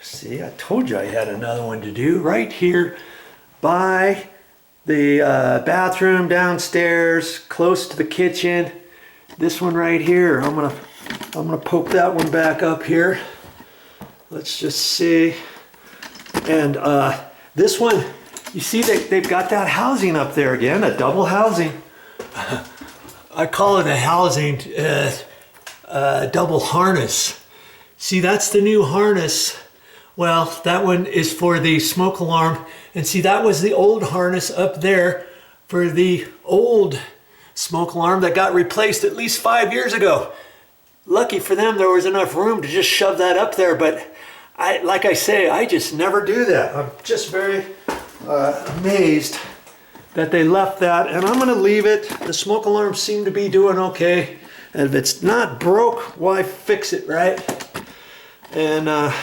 See, I told you I had another one to do right here by the bathroom downstairs, close to the kitchen. This one right here, I'm gonna poke that one back up here. Let's just see. And this one, you see they've got that housing up there again, a double housing. I call it a housing double harness. See, that's the new harness. Well, that one is for the smoke alarm. And see, that was the old harness up there for the old smoke alarm that got replaced at least 5 years ago. Lucky for them, there was enough room to just shove that up there. But like I say, I just never do that. I'm just very amazed that they left that. And I'm gonna leave it. The smoke alarms seem to be doing okay. And if it's not broke, why fix it, right? And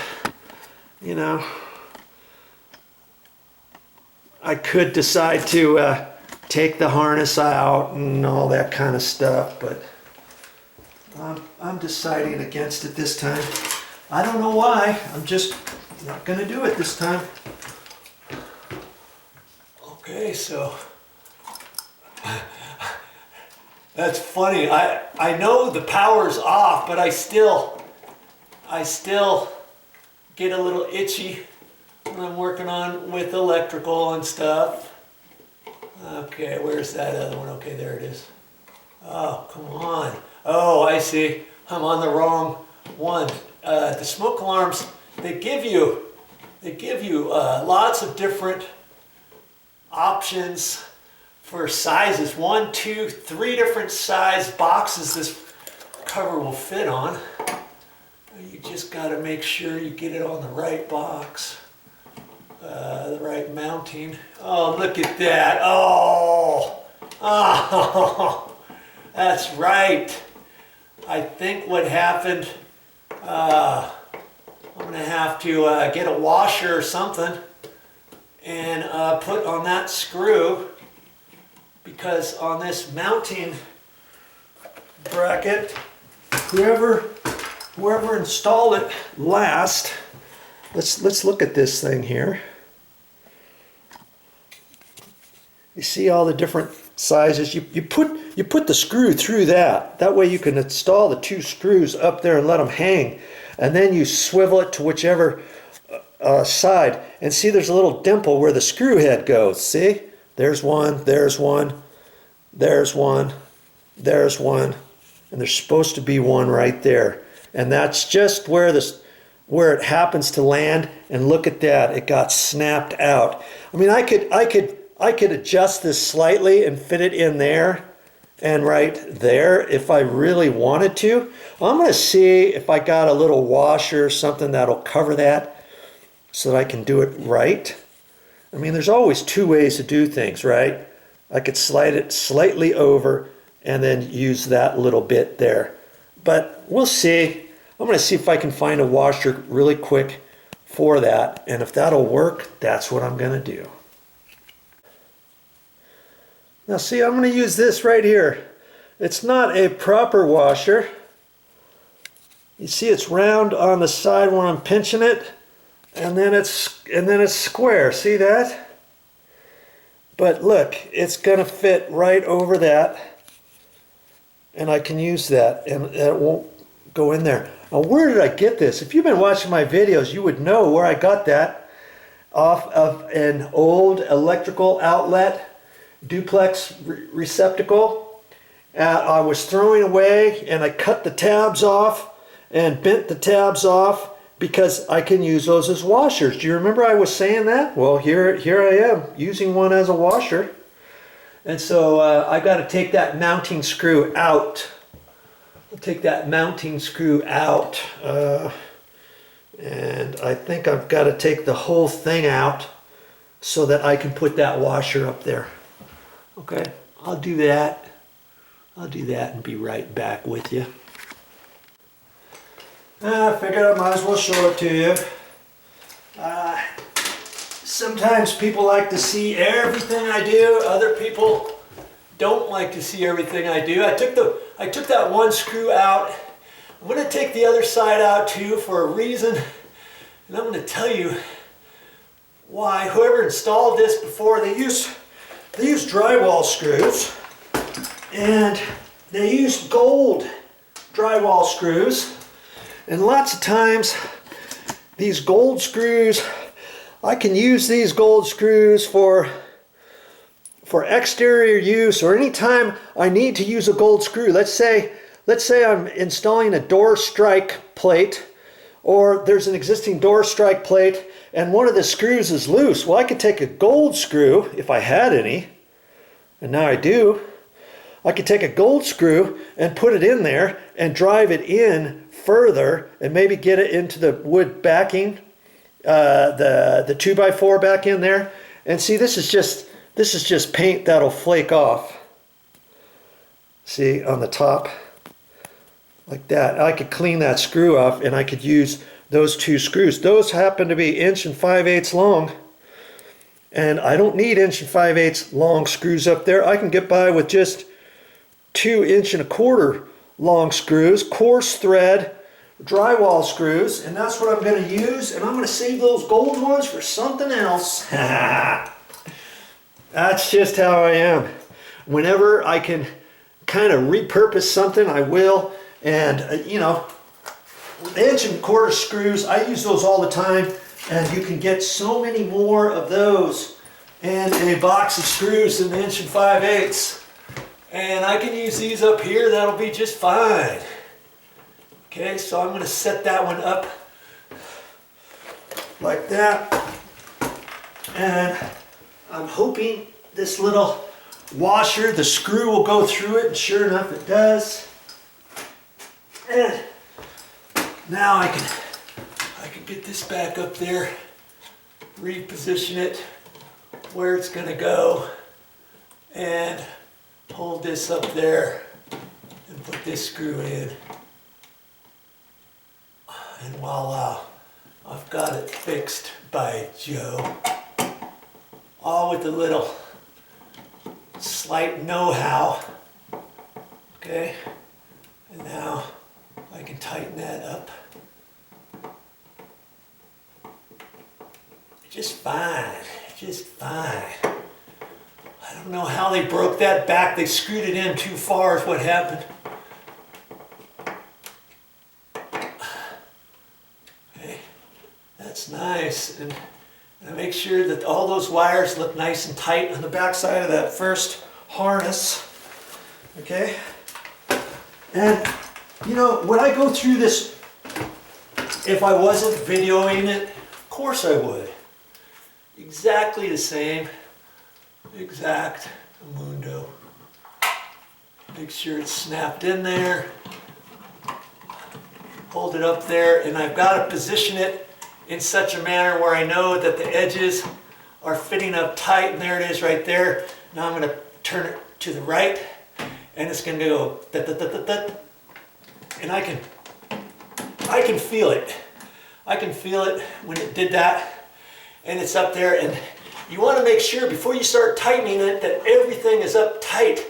you know, I could decide to take the harness out and all that kind of stuff, but I'm deciding against it this time. I don't know why. I'm just not going to do it this time. Okay, so that's funny. I know the power's off, but I still get a little itchy when I'm working on with electrical and stuff. Okay, where's that other one? Okay, there it is. Oh, come on. Oh, I see. I'm on the wrong one. The smoke alarms, they give you lots of different options for sizes. 1, 2, 3 different size boxes this cover will fit on. You just got to make sure you get it on the right box, the right mounting. Oh, look at that. Oh, that's right. I think what happened, I'm going to have to get a washer or something and put on that screw, because on this mounting bracket, whoever installed it last, let's look at this thing here. You see all the different sizes. You put the screw through that. That way you can install the 2 screws up there and let them hang, and then you swivel it to whichever side. And see, there's a little dimple where the screw head goes. See, there's one, there's one, there's one, there's one, and there's supposed to be one right there. And that's just where it happens to land. And look at that, it got snapped out. I mean, I could adjust this slightly and fit it in there and right there if I really wanted to. I'm going to see if I got a little washer or something that'll cover that so that I can do it right. I mean, there's always 2 ways to do things, right? I could slide it slightly over and then use that little bit there. But we'll see. I'm going to see if I can find a washer really quick for that. And if that'll work, that's what I'm going to do. Now see, I'm going to use this right here. It's not a proper washer. You see it's round on the side when I'm pinching it, and then it's square. See that? But look, it's going to fit right over that, and I can use that, and it won't go in there. Now, where did I get this? If you've been watching my videos, you would know where I got that. Off of an old electrical outlet duplex receptacle. I was throwing away, and I cut the tabs off and bent the tabs off because I can use those as washers. Do you remember I was saying that? Well, here I am using one as a washer. And so I got to take that mounting screw out. I'll take that mounting screw out. And I think I've got to take the whole thing out so that I can put that washer up there. Okay, I'll do that. I'll do that and be right back with you. I figured I might as well show it to you. Sometimes people like to see everything I do. Other people don't like to see everything I do. I took that one screw out. I'm going to take the other side out too for a reason. And I'm going to tell you why. Whoever installed this before, they used drywall screws, and they used gold drywall screws. And lots of times these gold screws, I can use these gold screws for exterior use, or anytime I need to use a gold screw. Let's say I'm installing a door strike plate, or there's an existing door strike plate and one of the screws is loose. Well, I could take a gold screw if I had any, and now I do. I could take a gold screw and put it in there and drive it in further and maybe get it into the wood backing, the 2x4 back in there. And see, this is just paint that'll flake off. See, on the top, like that. I could clean that screw off, and I could use those two screws. Those happen to be 1 5/8" long, and I don't need 1 5/8" long screws up there. I can get by with just 2 1/4" long screws, coarse thread drywall screws, and that's what I'm going to use. And I'm going to save those gold ones for something else. That's just how I am. Whenever I can kind of repurpose something, I will. And you know, 1 1/4" screws, I use those all the time, and you can get so many more of those in a box of screws than 1 5/8". And I can use these up here, that'll be just fine. Okay, so I'm going to set that one up like that, and I'm hoping this little washer, the screw will go through it, and sure enough it does. And now I can get this back up there, reposition it where it's going to go, and hold this up there and put this screw in. And voila, I've got it fixed by Joe. All with a little slight know-how. Okay, and now I can tighten that up. Just fine, just fine. I don't know how they broke that back. They screwed it in too far is what happened. Okay, that's nice. And I make sure that all those wires look nice and tight on the back side of that first harness. Okay, and you know, would I go through this if I wasn't videoing it? Of course I would. Exactly the same. Exact mundo. Make sure it's snapped in there. Hold it up there, and I've got to position it in such a manner where I know that the edges are fitting up tight, and there it is right there. Now I'm going to turn it to the right, and it's going to go da, da, da, da, da. And I can feel it. I can feel it when it did that, and it's up there. And you want to make sure before you start tightening it that everything is up tight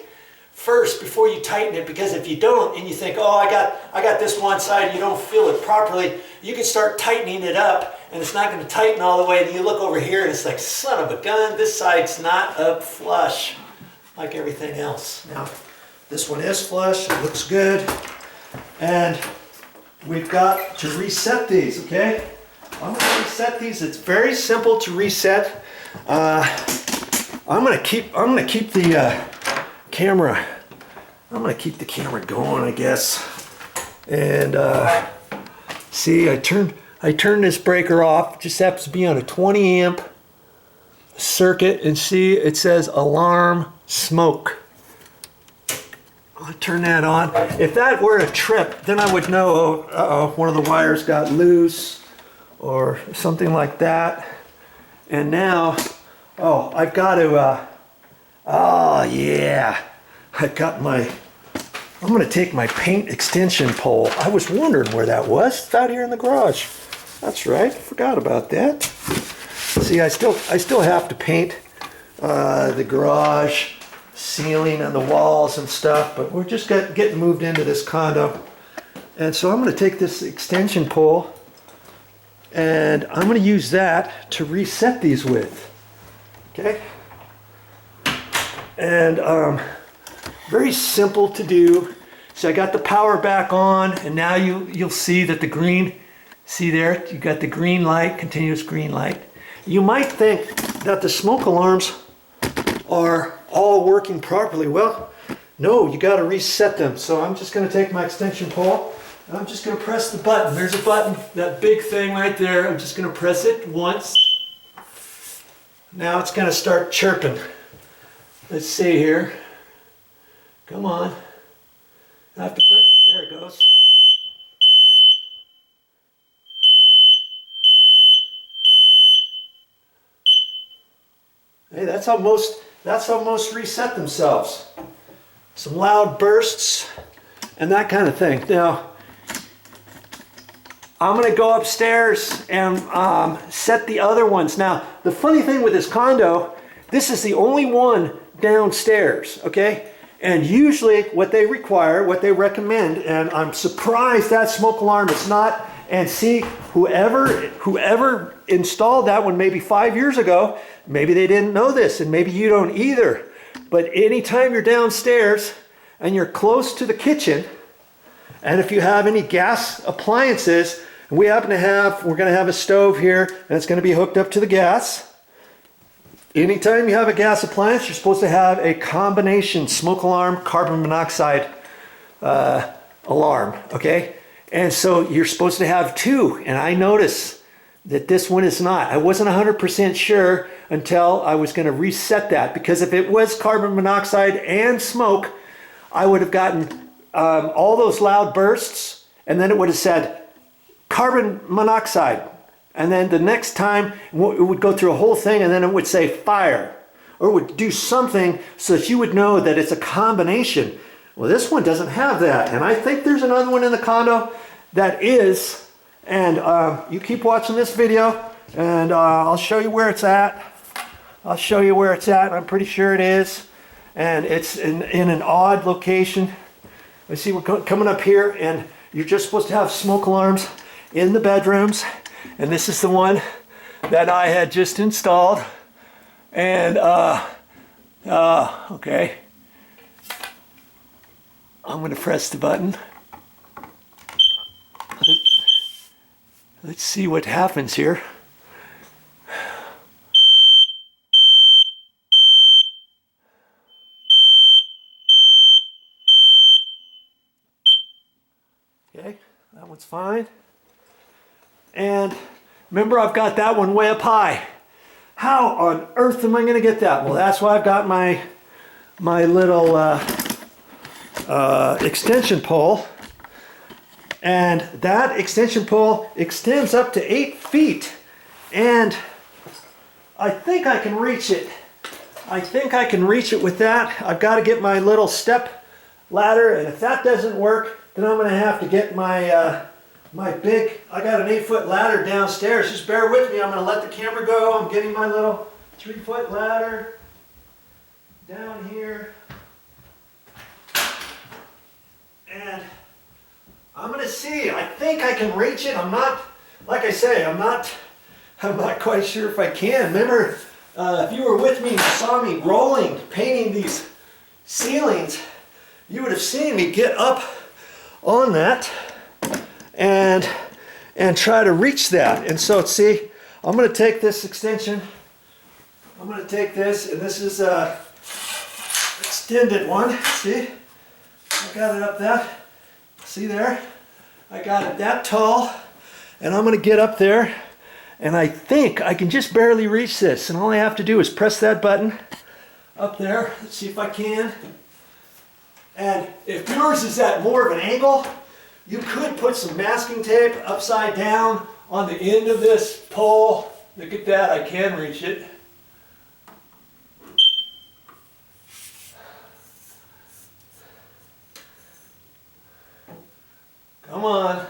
first before you tighten it, because if you don't and you think, oh, I got this one side, and you don't feel it properly, you can start tightening it up and it's not going to tighten all the way, and you look over here and it's like, son of a gun, this side's not up flush like everything else. Now this one is flush, it looks good, and we've got to reset these. Okay, I'm going to reset these. It's very simple to reset. I'm going to keep the camera. I'm going to keep the camera going, I guess. And see, I turned this breaker off. It just happens to be on a 20 amp circuit, and see, it says alarm smoke. I'll turn that on. If that were a trip, then I would know, oh, uh-oh, one of the wires got loose or something like that. And now, oh, I've got to, oh yeah, I'm going to take my paint extension pole. I was wondering where that was. It's out here in the garage. That's right, forgot about that. See, I still have to paint the garage ceiling and the walls and stuff, but we're just getting moved into this condo. And so I'm going to take this extension pole And I'm going to use that to reset these with. Okay? And very simple to do. So I got the power back on, and now you'll see that the green, see there, you got the green light, continuous green light. You might think that the smoke alarms are all working properly. Well, no, you got to reset them. So I'm just going to take my extension pole, and I'm just going to press the button. There's a button, that big thing right there. I'm just going to press it once. Now it's going to start chirping. Let's see here. Come on. I have to put, there it goes. Hey, that's how most reset themselves. Some loud bursts and that kind of thing. Now, I'm going to go upstairs and set the other ones. Now, the funny thing with this condo, this is the only one downstairs, okay? And usually what they require, what they recommend, and I'm surprised that smoke alarm is not, and see, whoever installed that one maybe 5 years ago, maybe they didn't know this, and maybe you don't either. But anytime you're downstairs and you're close to the kitchen, and if you have any gas appliances, and we're going to have a stove here, and it's going to be hooked up to the gas. Anytime you have a gas appliance, you're supposed to have a combination smoke alarm, carbon monoxide alarm, okay? And so you're supposed to have two, and I noticed that this one is not. I wasn't 100% sure until I was going to reset that, because if it was carbon monoxide and smoke, I would have gotten all those loud bursts, and then it would have said carbon monoxide. And then the next time it would go through a whole thing, and then it would say fire, or it would do something so that you would know that it's a combination. Well, this one doesn't have that, and I think there's another one in the condo that is. And you keep watching this video, and I'll show you where it's at. I'll show you where it's at. I'm pretty sure it is, and it's in an odd location. Let's see, we're coming up here, and you're just supposed to have smoke alarms in the bedrooms. And this is the one that I had just installed. And, okay. I'm going to press the button. Let's see what happens here. Okay, that one's fine. And remember, I've got that one way up high. How on earth am I going to get that? Well, that's why I've got my little extension pole. And that extension pole extends up to 8 feet. And I think I can reach it. I think I can reach it with that. I've got to get my little step ladder. And if that doesn't work, then I'm going to have to get my... I got an 8-foot ladder downstairs. Just bear with me. I'm going to let the camera go. I'm getting my little 3-foot ladder down here. And I'm going to see. I think I can reach it. I'm not, like I say, I'm not quite sure if I can. Remember, if you were with me and saw me painting these ceilings, you would have seen me get up on that and try to reach that. And so, see, I'm going to take this extension. I'm going to take this, and this is a extended one. See, I got it up that. See there? I got it that tall, and I'm going to get up there, and I think I can just barely reach this. And all I have to do is press that button up there. Let's see if I can. And if yours is at more of an angle, you could put some masking tape upside down on the end of this pole. Look at that, I can reach it. Come on.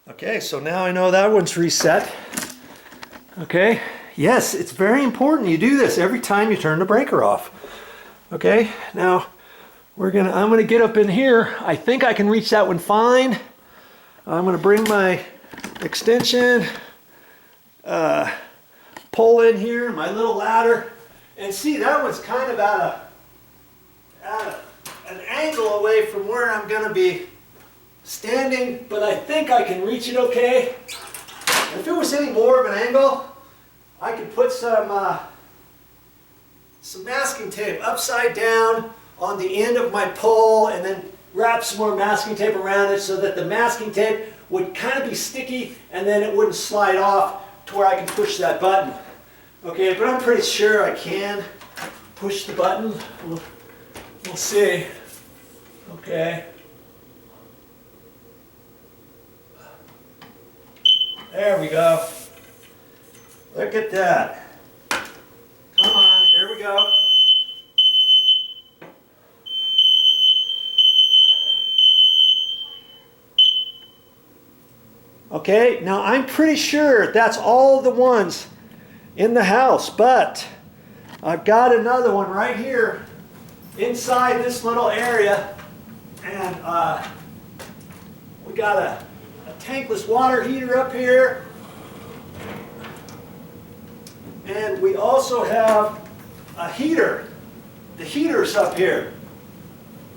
Okay, so now I know that one's reset. Okay. Yes, it's very important you do this every time you turn the breaker off. Okay, now I'm gonna get up in here. I think I can reach that one fine. I'm gonna bring my extension pole in here, my little ladder, and see, that one's kind of at an angle away from where I'm gonna be standing, but I think I can reach it okay. If it was any more of an angle, I could put some masking tape upside down on the end of my pole and then wrap some more masking tape around it so that the masking tape would kind of be sticky and then it wouldn't slide off to where I can push that button. Okay, but I'm pretty sure I can push the button. We'll see. Okay. There we go. Look at that. Come on, here we go. Okay, now I'm pretty sure that's all the ones in the house, but I've got another one right here inside this little area, and we got a tankless water heater up here, and we also have a heater. The heater's up here,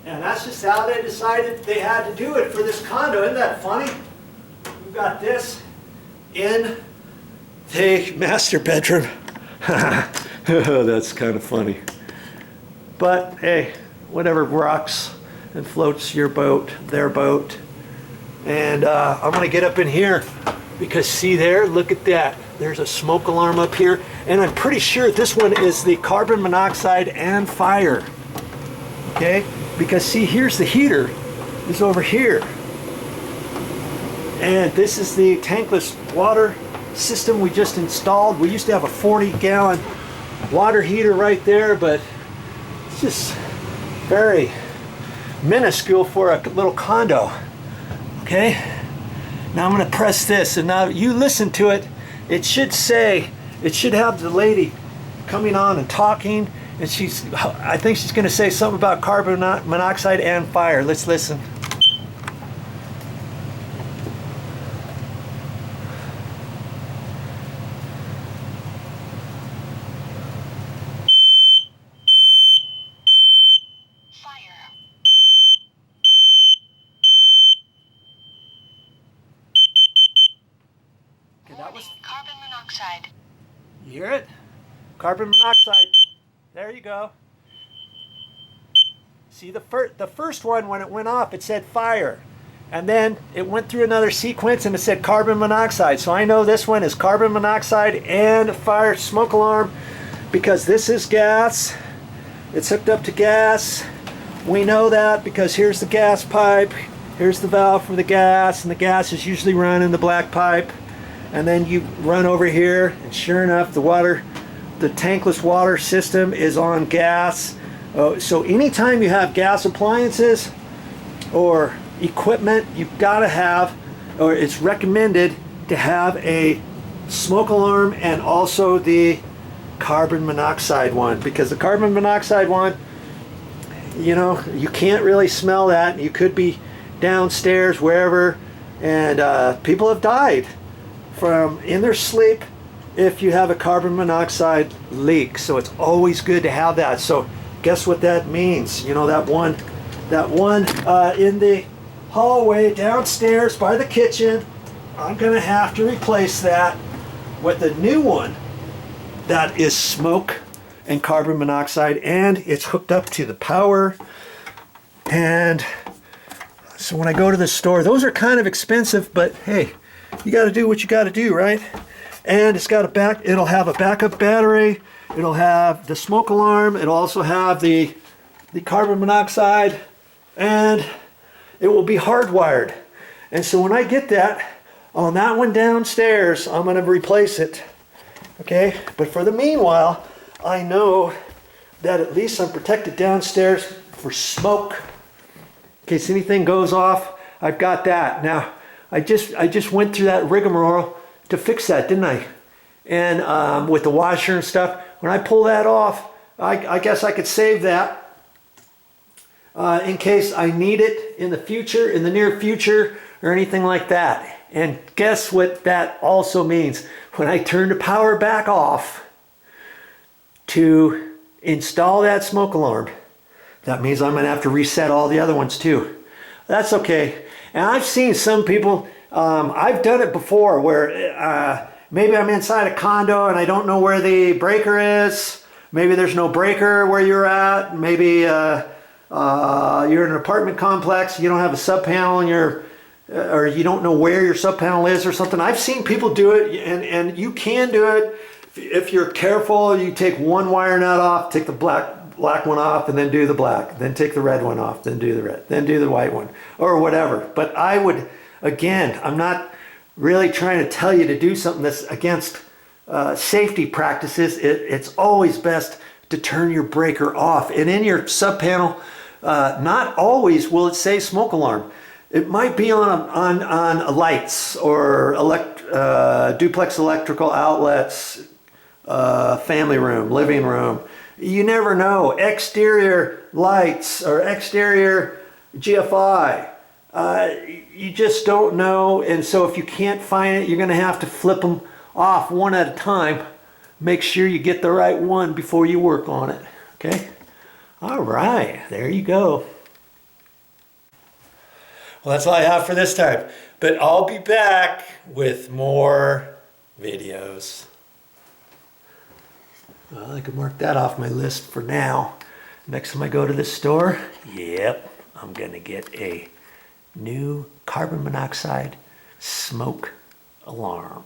and that's just how they decided they had to do it for this condo. Isn't that funny? We've got this in the master bedroom. That's kind of funny. But hey, whatever rocks and floats your boat, their boat. And I'm going to get up in here because see there, look at that. There's a smoke alarm up here. And I'm pretty sure this one is the carbon monoxide and fire. Okay? Because see, here's the heater. It's over here. And this is the tankless water system we just installed. We used to have a 40-gallon water heater right there, but it's just very minuscule for a little condo. Okay, now I'm going to press this, and now you listen to it. It should have the lady coming on and talking, and I think she's going to say something about carbon monoxide and fire. Let's listen. That was carbon monoxide. You hear it? Carbon monoxide. There you go. See, the first one, when it went off, it said fire. And then it went through another sequence and it said carbon monoxide. So I know this one is carbon monoxide and fire smoke alarm because this is gas. It's hooked up to gas. We know that because here's the gas pipe. Here's the valve for the gas, and the gas is usually run in the black pipe. And then you run over here, and sure enough, the tankless water system is on gas. So anytime you have gas appliances or equipment, you've got to have, or it's recommended to have a smoke alarm and also the carbon monoxide one, because the carbon monoxide one, you know, you can't really smell that. You could be downstairs, wherever, and people have died from in their sleep if you have a carbon monoxide leak. So it's always good to have that. So guess what that means? You know, that one in the hallway downstairs by the kitchen, I'm gonna have to replace that with a new one that is smoke and carbon monoxide, and it's hooked up to the power. And so when I go to the store, those are kind of expensive, but hey, you got to do what you got to do, right? And it's got it'll have a backup battery. It'll have the smoke alarm. It'll also have the carbon monoxide, and it will be hardwired. And so when I get that on that one downstairs, I'm going to replace it. Okay? But for the meanwhile, I know that at least I'm protected downstairs for smoke. In case anything goes off, I've got that. Now, I just went through that rigmarole to fix that, didn't I? And with the washer and stuff, when I pull that off, I guess I could save that in case I need it in the future, in the near future, or anything like that. And guess what that also means? When I turn the power back off to install that smoke alarm, that means I'm going to have to reset all the other ones too. That's okay. And I've seen some people, I've done it before where maybe I'm inside a condo and I don't know where the breaker is. Maybe there's no breaker where you're at. Maybe you're in an apartment complex, you don't have a sub panel in your, or you don't know where your sub panel is or something. I've seen people do it, and you can do it if you're careful. You take one wire nut off, take the black one off, and then do the black, then take the red one off, then do the red, then do the white one, or whatever. But I would, again, I'm not really trying to tell you to do something that's against safety practices. It's always best to turn your breaker off. And in your sub panel, not always will it say smoke alarm. It might be on lights or duplex electrical outlets, family room, living room. You never know. Exterior lights or exterior GFI. You just don't know. And so if you can't find it, you're going to have to flip them off one at a time. Make sure you get the right one before you work on it. Okay? All right. There you go. Well, that's all I have for this time. But I'll be back with more videos. Well, I can mark that off my list for now. Next time I go to the store, yep, I'm going to get a new carbon monoxide smoke alarm.